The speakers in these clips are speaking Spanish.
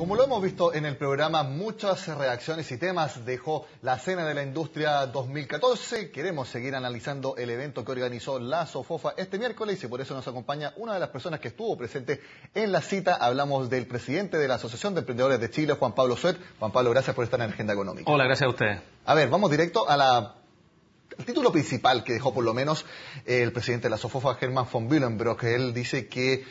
Como lo hemos visto en el programa, muchas reacciones y temas dejó la Cena de la Industria 2014. Queremos seguir analizando el evento que organizó la SOFOFA este miércoles y por eso nos acompaña una de las personas que estuvo presente en la cita. Hablamos del presidente de la Asociación de Emprendedores de Chile, Juan Pablo Suet. Juan Pablo, gracias por estar en Agenda Económica. Hola, gracias a ustedes. A ver, vamos directo a el título principal que dejó por lo menos el presidente de la SOFOFA, Herman von Willenbrock, que él dice que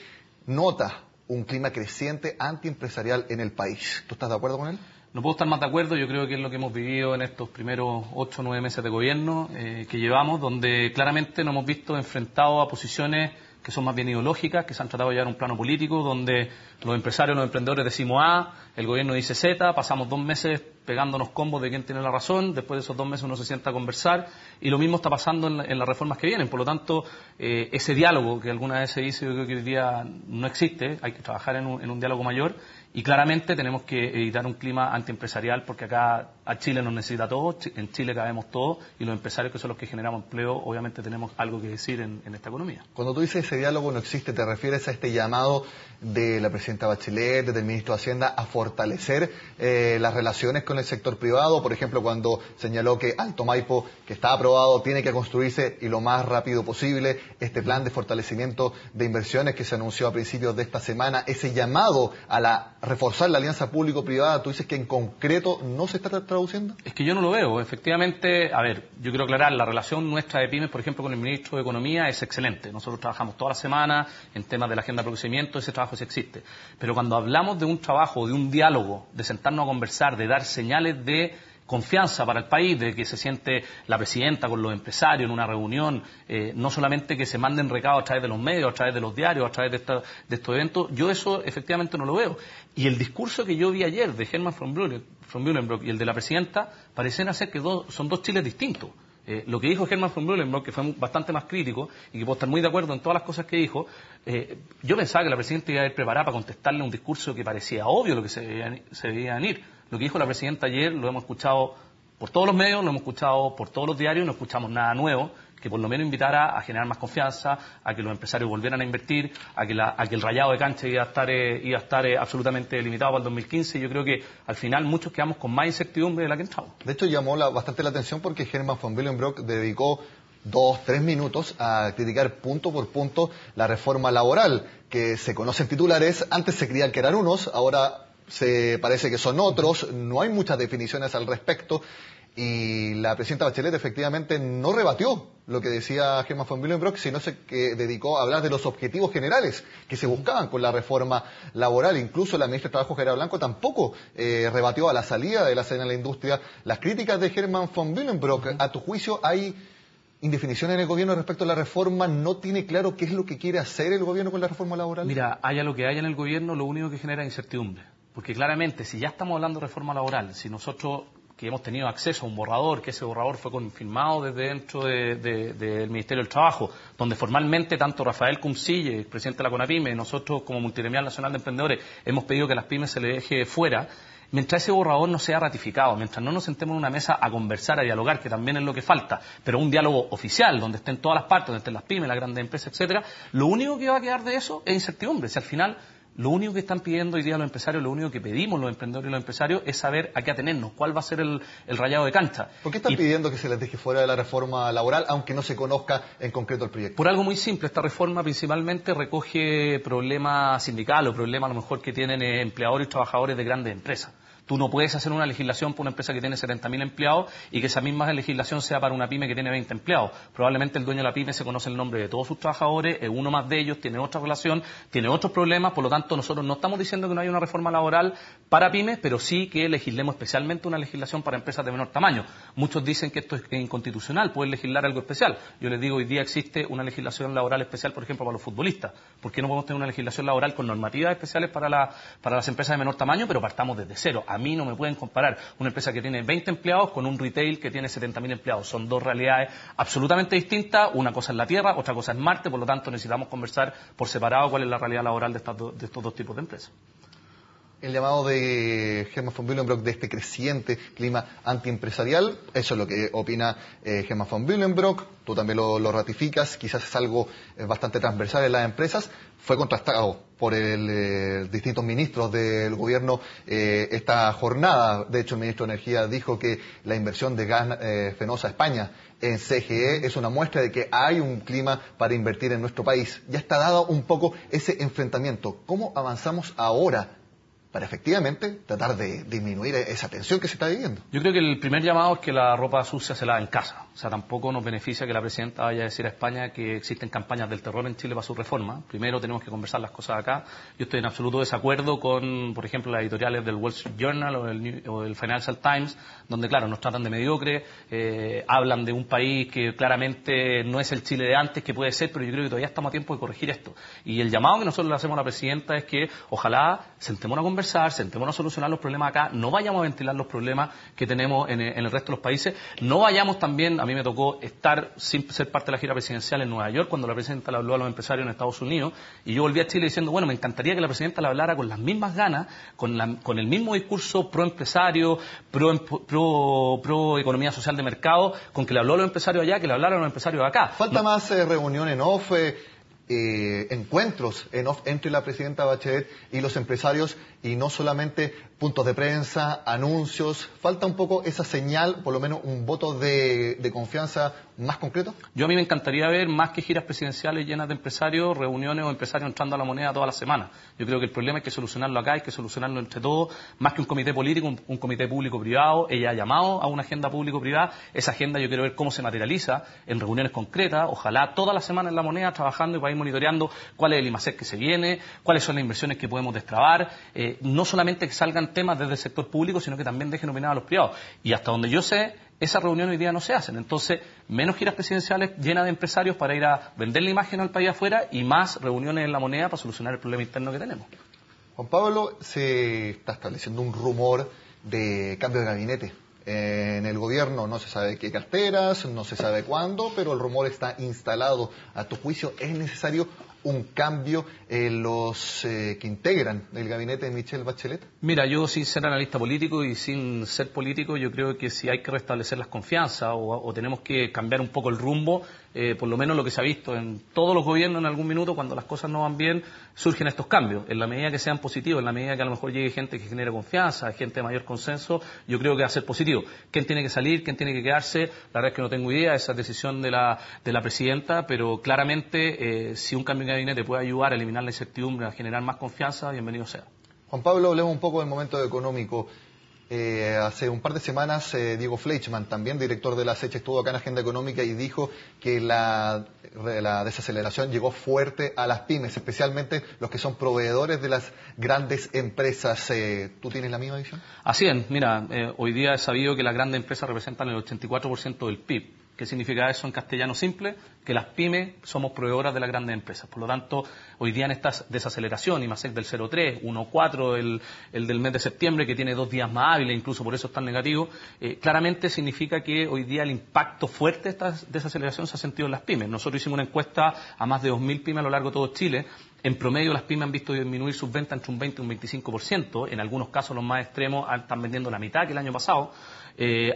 nota un clima creciente antiempresarial en el país. ¿Tú estás de acuerdo con él? No puedo estar más de acuerdo. Yo creo que es lo que hemos vivido en estos primeros 8 o 9 meses de gobierno que llevamos, donde claramente nos hemos visto enfrentados a posiciones que son más bien ideológicas, que se han tratado de llevar a un plano político, donde los empresarios, los emprendedores decimos A, el gobierno dice Z, pasamos 2 meses pegándonos combos de quién tiene la razón, después de esos 2 meses uno se sienta a conversar, y lo mismo está pasando en las reformas que vienen. Por lo tanto, ese diálogo que alguna vez se dice, yo creo que hoy día no existe, hay que trabajar en un diálogo mayor, y claramente tenemos que evitar un clima antiempresarial, porque acá a Chile nos necesita todo, en Chile cabemos todos, y los empresarios, que son los que generamos empleo, obviamente tenemos algo que decir en esta economía. Cuando tú dices ese diálogo no existe, ¿te refieres a este llamado de la presidenta Bachelet, del ministro de Hacienda, a fortalecer las relaciones con el sector privado? Por ejemplo, cuando señaló que Alto Maipo, que está aprobado, tiene que construirse y lo más rápido posible, este plan de fortalecimiento de inversiones que se anunció a principios de esta semana, ese llamado a reforzar la alianza público-privada, ¿tú dices que en concreto no se está traduciendo? Es que yo no lo veo. Efectivamente, a ver, yo quiero aclarar, la relación nuestra de pymes, por ejemplo, con el ministro de Economía es excelente. Nosotros trabajamos toda la semana en temas de la agenda de procedimiento, ese trabajo sí existe. Pero cuando hablamos de un trabajo, de un diálogo, de sentarnos a conversar, de dar señales de confianza para el país, de que se siente la presidenta con los empresarios en una reunión, no solamente que se manden recados a través de los medios, a través de los diarios, a través de estos eventos, yo eso efectivamente no lo veo. Y el discurso que yo vi ayer de Herman von Willenbrock y el de la presidenta parecen ser que son dos Chiles distintos. Lo que dijo Herman von Willenbrock, que fue bastante más crítico y que puedo estar muy de acuerdo en todas las cosas que dijo, yo pensaba que la presidenta iba a ir preparada para contestarle un discurso que parecía obvio lo que se veía venir. Lo que dijo la presidenta ayer lo hemos escuchado por todos los medios, lo hemos escuchado por todos los diarios, no escuchamos nada nuevo que por lo menos invitara a generar más confianza, a que los empresarios volvieran a invertir, a que el rayado de cancha iba a estar absolutamente limitado para el 2015. Yo creo que al final muchos quedamos con más incertidumbre de la que entramos. De hecho, llamó bastante la atención porque Herman von Willenbrock dedicó 2-3 minutos a criticar punto por punto la reforma laboral, que se conocen titulares, antes se creían que eran unos, ahora se parece que son otros, no hay muchas definiciones al respecto, y la presidenta Bachelet efectivamente no rebatió lo que decía Herman von Willenbrock, sino que dedicó a hablar de los objetivos generales que se buscaban con la reforma laboral. Incluso la ministra de Trabajo, Gerardo Blanco, tampoco rebatió a la salida de la Cena de la Industria las críticas de Herman von Willenbrock. ¿A tu juicio hay indefinición en el gobierno respecto a la reforma? ¿No tiene claro qué es lo que quiere hacer el gobierno con la reforma laboral? Mira, haya lo que haya en el gobierno, lo único que genera es incertidumbre. Porque claramente, si ya estamos hablando de reforma laboral, si nosotros que hemos tenido acceso a un borrador, que ese borrador fue confirmado desde dentro del Ministerio del Trabajo, donde formalmente tanto Rafael Cumcille, el presidente de la CONAPYME, nosotros como Multigremial Nacional de Emprendedores hemos pedido que a las pymes se les deje fuera, mientras ese borrador no sea ratificado, mientras no nos sentemos en una mesa a conversar, a dialogar, que también es lo que falta, pero un diálogo oficial, donde estén todas las partes, donde estén las pymes, las grandes empresas, etcétera, lo único que va a quedar de eso es incertidumbre. Si al final lo único que están pidiendo hoy día los empresarios, lo único que pedimos los emprendedores y los empresarios es saber a qué atenernos, cuál va a ser el rayado de cancha. ¿Por qué están pidiendo que se les deje fuera de la reforma laboral, aunque no se conozca en concreto el proyecto? Por algo muy simple, esta reforma principalmente recoge problemas sindicales o problemas a lo mejor que tienen empleadores y trabajadores de grandes empresas. Tú no puedes hacer una legislación para una empresa que tiene 70.000 empleados y que esa misma legislación sea para una pyme que tiene 20 empleados. Probablemente el dueño de la pyme se conoce el nombre de todos sus trabajadores, es uno más de ellos, tiene otra relación, tiene otros problemas, por lo tanto nosotros no estamos diciendo que no haya una reforma laboral para pymes, pero sí que legislemos especialmente una legislación para empresas de menor tamaño. Muchos dicen que esto es inconstitucional, pueden legislar algo especial. Yo les digo, hoy día existe una legislación laboral especial, por ejemplo, para los futbolistas. ¿Por qué no podemos tener una legislación laboral con normativas especiales para las empresas de menor tamaño, pero partamos desde cero? A mí no me pueden comparar una empresa que tiene 20 empleados con un retail que tiene 70.000 empleados. Son dos realidades absolutamente distintas. Una cosa es la Tierra, otra cosa es Marte. Por lo tanto, necesitamos conversar por separado cuál es la realidad laboral de estos dos tipos de empresas. El llamado de Herman von Willenbrock de este creciente clima antiempresarial, eso es lo que opina Herman von Willenbrock, tú también lo ratificas, quizás es algo bastante transversal en las empresas, fue contrastado por distintos ministros del gobierno esta jornada. De hecho, el ministro de Energía dijo que la inversión de gas Fenosa España en CGE es una muestra de que hay un clima para invertir en nuestro país. Ya está dado un poco ese enfrentamiento. ¿Cómo avanzamos ahora para efectivamente tratar de disminuir esa tensión que se está viviendo? Yo creo que el primer llamado es que la ropa sucia se lava en casa. O sea, tampoco nos beneficia que la presidenta vaya a decir a España que existen campañas del terror en Chile para su reforma. Primero tenemos que conversar las cosas acá. Yo estoy en absoluto desacuerdo con, por ejemplo, las editoriales del Wall Street Journal o del Financial Times, donde, claro, nos tratan de mediocre, hablan de un país que claramente no es el Chile de antes, que puede ser, pero yo creo que todavía estamos a tiempo de corregir esto. Y el llamado que nosotros le hacemos a la presidenta es que ojalá sentémonos a conversar, sentémonos a solucionar los problemas acá, no vayamos a ventilar los problemas que tenemos en el resto de los países, no vayamos también, a mí me tocó estar sin ser parte de la gira presidencial en Nueva York cuando la presidenta le habló a los empresarios en Estados Unidos, y yo volví a Chile diciendo, bueno, me encantaría que la presidenta le hablara con las mismas ganas, con el mismo discurso pro empresario, pro economía social de mercado, con que le habló a los empresarios allá, que le hablaron a los empresarios acá. Falta más reunión en off, encuentros en off entre la presidenta Bachelet y los empresarios, y no solamente puntos de prensa, anuncios. Falta un poco esa señal, por lo menos un voto de confianza más concreto. Yo a mí me encantaría ver más que giras presidenciales llenas de empresarios, reuniones o empresarios entrando a la moneda todas las semanas. Yo creo que el problema hay que solucionarlo acá, hay que solucionarlo entre todos, más que un comité político, un comité público-privado. Ella ha llamado a una agenda público-privada. Esa agenda yo quiero ver cómo se materializa en reuniones concretas, ojalá todas las semanas en la moneda, trabajando y para ir monitoreando cuál es el IMASEC que se viene, cuáles son las inversiones que podemos destrabar, no solamente que salgan temas desde el sector público, sino que también dejen opinar a los privados. Y hasta donde yo sé, esas reuniones hoy día no se hacen. Entonces, menos giras presidenciales llenas de empresarios para ir a vender la imagen al país afuera y más reuniones en la moneda para solucionar el problema interno que tenemos. Juan Pablo, se está estableciendo un rumor de cambio de gabinete en el gobierno. No se sabe qué carteras, no se sabe cuándo, pero el rumor está instalado. A tu juicio, ¿es necesario un cambio en los que integran el gabinete de Michelle Bachelet? Mira, yo sin ser analista político y sin ser político, yo creo que si hay que restablecer las confianzas o tenemos que cambiar un poco el rumbo, por lo menos lo que se ha visto en todos los gobiernos en algún minuto, cuando las cosas no van bien, surgen estos cambios. En la medida que sean positivos, en la medida que a lo mejor llegue gente que genere confianza, gente de mayor consenso, yo creo que va a ser positivo. ¿Quién tiene que salir? ¿Quién tiene que quedarse? La verdad es que no tengo idea, esa es decisión de la presidenta, pero claramente si un cambio de gabinete puede ayudar a eliminar la incertidumbre, a generar más confianza, bienvenido sea. Juan Pablo, hablemos un poco del momento económico. Hace un par de semanas Diego Fleischmann, también director de la SECH, estuvo acá en Agenda Económica y dijo que la desaceleración llegó fuerte a las pymes, especialmente los que son proveedores de las grandes empresas. ¿Tú tienes la misma visión? Así es, mira, hoy día es sabido que las grandes empresas representan el 84% del PIB. ¿Qué significa eso en castellano simple? Que las pymes somos proveedoras de las grandes empresas. Por lo tanto, hoy día en esta desaceleración, IMASEC del 0,3, 1,4 el del mes de septiembre, que tiene 2 días más hábiles, incluso por eso es tan negativo, claramente significa que hoy día el impacto fuerte de esta desaceleración se ha sentido en las pymes. Nosotros hicimos una encuesta a más de 2.000 pymes a lo largo de todo Chile. En promedio, las pymes han visto disminuir sus ventas entre un 20 y un 25%. En algunos casos, los más extremos están vendiendo la mitad que el año pasado.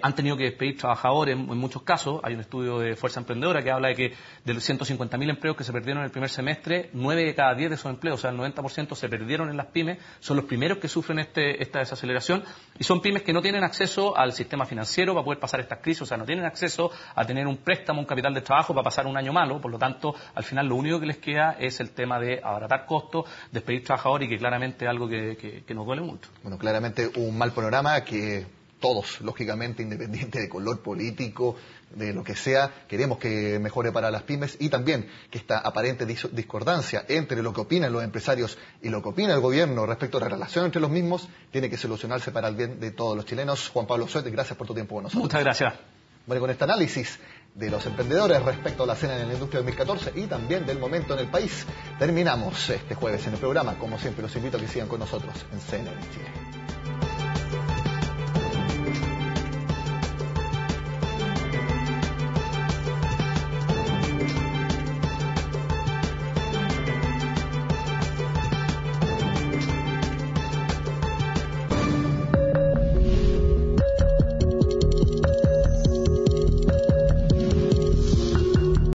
Han tenido que despedir trabajadores en muchos casos. Hay un estudio de Fuerza Emprendedora que habla de que de los 150.000 empleos que se perdieron en el primer semestre, 9 de cada 10 de esos empleos, o sea, el 90% se perdieron en las pymes. Son los primeros que sufren esta desaceleración y son pymes que no tienen acceso al sistema financiero para poder pasar estas crisis, o sea, no tienen acceso a tener un préstamo, un capital de trabajo para pasar un año malo. Por lo tanto, al final lo único que les queda es el tema de abaratar costos, despedir trabajadores, y que claramente es algo que nos duele mucho. Bueno, claramente un mal panorama que todos, lógicamente, independiente de color político, de lo que sea, queremos que mejore para las pymes, y también que esta aparente discordancia entre lo que opinan los empresarios y lo que opina el gobierno respecto a la relación entre los mismos tiene que solucionarse para el bien de todos los chilenos. Juan Pablo Suete, gracias por tu tiempo con nosotros. Muchas gracias. Bueno, con este análisis de los emprendedores respecto a la escena en la industria 2014 y también del momento en el país, terminamos este jueves en el programa. Como siempre, los invito a que sigan con nosotros en CNN Chile.